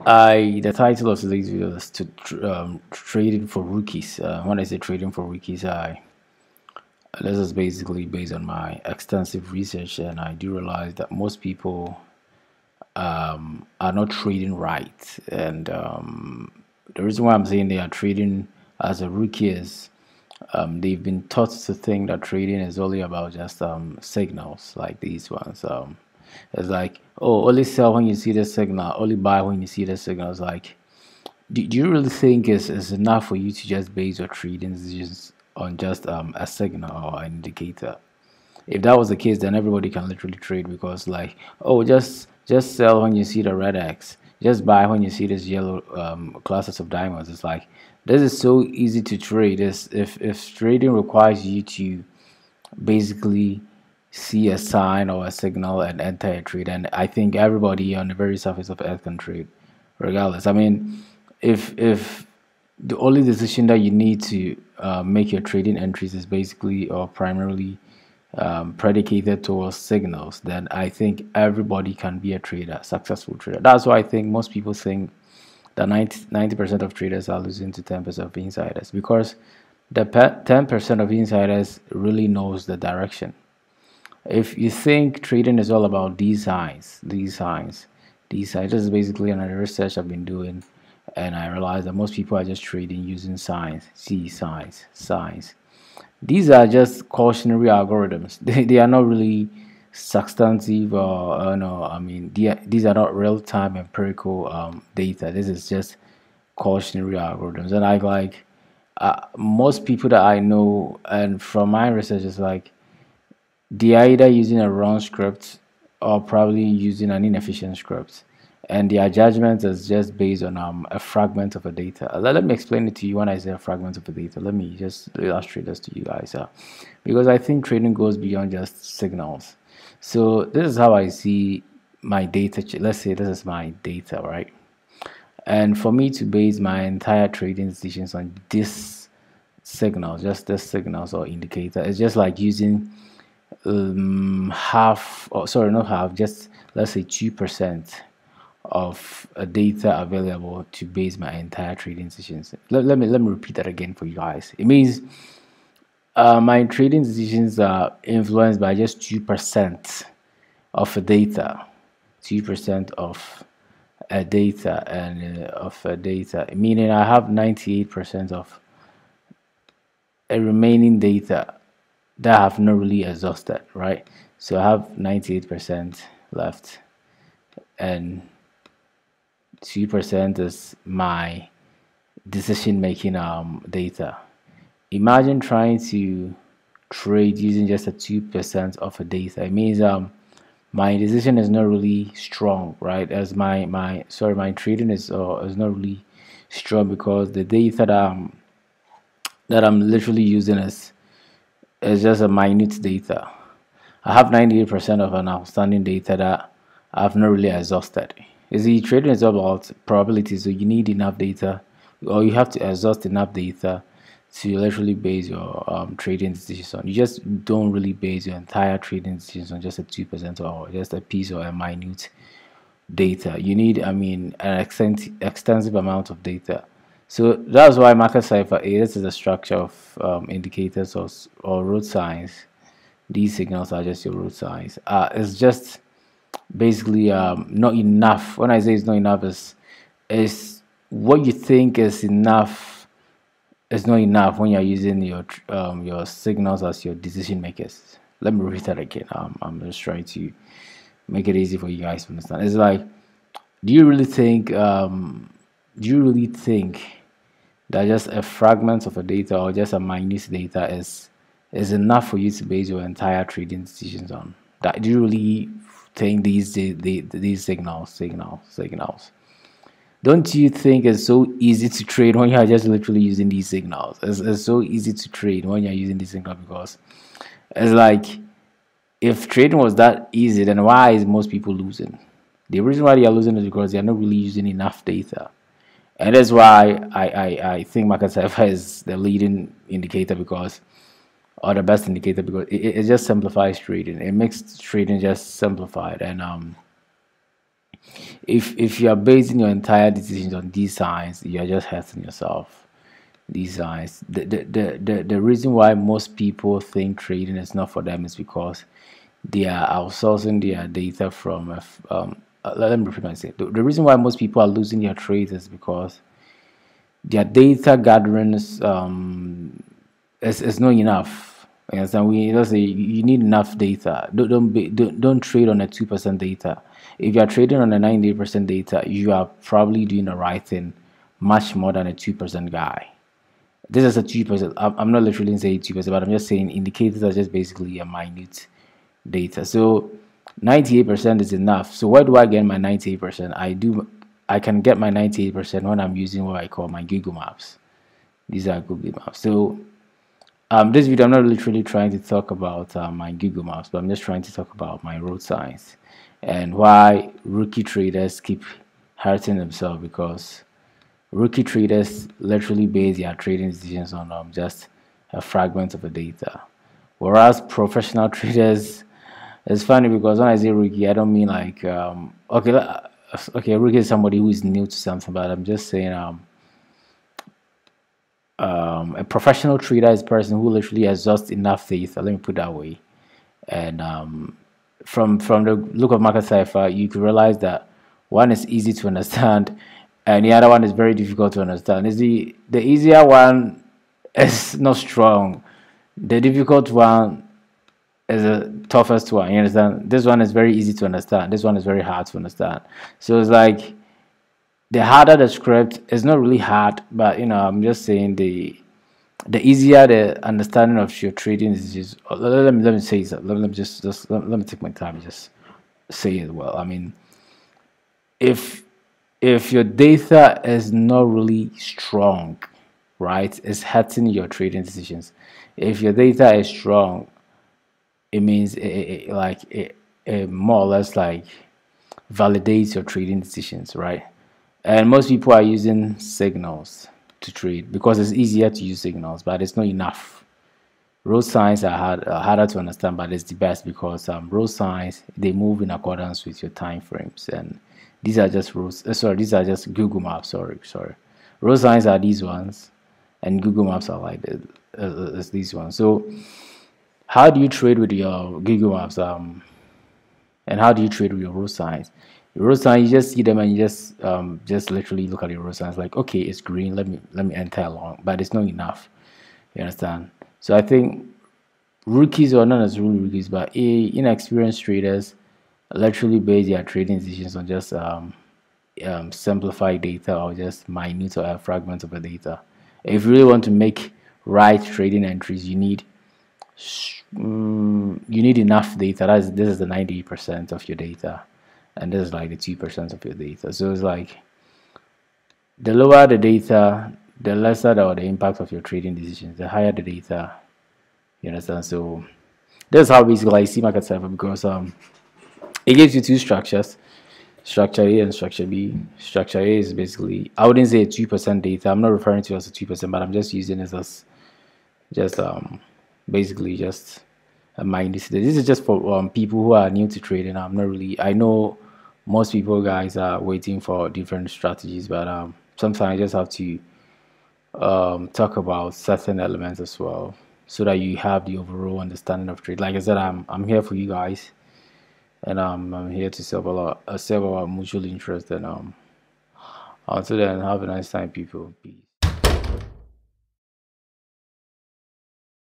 The title of today's video is trading for rookies. When I say trading for rookies, I this is basically based on my extensive research, and I do realize that most people are not trading right. And the reason why I'm saying they are trading as a rookie is they've been taught to think that trading is only about just signals like these ones. It's like, oh, only sell when you see the signal, only buy when you see the signals. Like, do you really think is enough for you to just base your trading decisions on just a signal or an indicator? If that was the case, then everybody can literally trade because, like, oh, just sell when you see the red X, just buy when you see this yellow classes of diamonds. It's like this is so easy to trade. This if trading requires you to basically see a sign or a signal and enter a trade, and I think everybody on the very surface of earth can trade regardless. I mean, if the only decision that you need to make your trading entries is basically or primarily predicated towards signals, then I think everybody can be a trader, successful trader. That's why I think most people think that 90% of traders are losing to 10% of insiders, because the 10% of insiders really knows the direction. If you think trading is all about these signs, this is basically another research I've been doing, and I realized that most people are just trading using signs, see signs. These are just cautionary algorithms. They are not really substantive or no. I mean, these are not real-time empirical data. This is just cautionary algorithms, and most people that I know, and from my research, is like they're either using a wrong script or probably using an inefficient script, and their judgment is just based on a fragment of a data. Let me explain it to you. When I say a fragment of a data, let me just illustrate this to you guys, because I think trading goes beyond just signals. So this is how I see my data. Let's say this is my data, right? And for me to base my entire trading decisions on this signals, just this signals or indicator, it's just like using half, or sorry, not half, just let's say 2% of data available to base my entire trading decisions. Let me repeat that again for you guys. It means my trading decisions are influenced by just 2% of a data, 2% of a data, and of a data, meaning I have 98% of a remaining data that I have not really exhausted, right? So I have 98% left, and 2% is my decision making data. Imagine trying to trade using just a 2% of a data. It means my decision is not really strong, right? As my trading is not really strong because the data that I'm literally using is just a minute data. I have 98% of an outstanding data that I've not really exhausted. You see, trading is all about probability, so you need enough data, or you have to exhaust enough data to literally base your trading decisions on. You just don't really base your entire trading decisions on just a 2% or just a piece or a minute data. You need, I mean, an extensive amount of data. So that's why market cipher is the structure of indicators or road signs. These signals are just your road signs. It's just basically not enough. When I say it's not enough, is what you think is enough is not enough when you're using your signals as your decision makers. Let me repeat that again. I'm just trying to make it easy for you guys to understand. It's like, do you really think that just a fragment of a data or just a minute data is enough for you to base your entire trading decisions on? That, do you really think these signals? Don't you think it's so easy to trade when you're just literally using these signals? It's so easy to trade when you're using these signals, because it's like, if trading was that easy, then why is most people losing? The reason why they are losing is because they are not really using enough data. And that's why I think market cipher is the leading indicator, because, or the best indicator, because it just simplifies trading. It makes trading just simplified, and if you are basing your entire decisions on these signs, you are just hurting yourself. These signs, the reason why most people think trading is not for them is because they are outsourcing their data from let me repeat myself. The reason why most people are losing their trades is because their data gathering is not enough. You understand? We let's say you need enough data. Don't trade on a 2% data. If you are trading on a 98% data, you are probably doing the right thing much more than a 2% guy. This is a 2%. I'm not literally saying 2%, but I'm just saying indicators are just basically a minute data. So 98% is enough. So where do I get my 98%? I can get my 98% when I'm using what I call my Google Maps. These are Google Maps. So this video I'm not literally trying to talk about my Google Maps, but I'm just trying to talk about my road signs and why rookie traders keep hurting themselves, because rookie traders literally base their trading decisions on just a fragment of the data, whereas professional traders, it's funny because when I say rookie, I don't mean like okay, rookie is somebody who is new to something, but I'm just saying a professional trader is a person who literally has just enough data. Let me put it that way. And from the look of market cipher, you could realize that one is easy to understand, and the other one is very difficult to understand. Is the easier one is not strong. The difficult one is the toughest one. You understand? This one is very easy to understand. This one is very hard to understand. So it's like the harder the script is not really hard, but I'm just saying the easier the understanding of your trading is just let me say that. Let me just let me take my time and just say it well. I mean, if your data is not really strong, right, it's hurting your trading decisions. If your data is strong, it means it more or less like validates your trading decisions, right? And most people are using signals to trade because it's easier to use signals, but it's not enough. Road signs are harder to understand, but it's the best because road signs, they move in accordance with your time frames, and these are just roads. Sorry, these are just Google Maps. Sorry. Road signs are these ones, and Google Maps are like these ones. So, how do you trade with your Google Maps? And how do you trade with your road signs? Your road sign, you just see them and you just literally look at your road signs like, okay, it's green. Let me enter along, but it's not enough. You understand? So I think rookies, or not necessarily rookies, but inexperienced traders literally base their trading decisions on just simplified data or just minute or fragments of the data. If you really want to make right trading entries, you need enough data. This is the 90% of your data, and this is like the 2% of your data. So it's like the lower the data, the lesser the impact of your trading decisions. The higher the data, you understand. So this is how basically I see market cipher, because it gives you two structures, structure A and structure B. Structure A is basically, I wouldn't say a 2% data. I'm not referring to it as a 2%, but I'm just using it as just basically just a mind. This is just for people who are new to trading. I'm not really, I know most people guys are waiting for different strategies, but sometimes I just have to talk about certain elements as well, so that you have the overall understanding of trade. Like I said, I'm here for you guys, and I'm here to serve our mutual interest. And until then, have a nice time, people. Peace.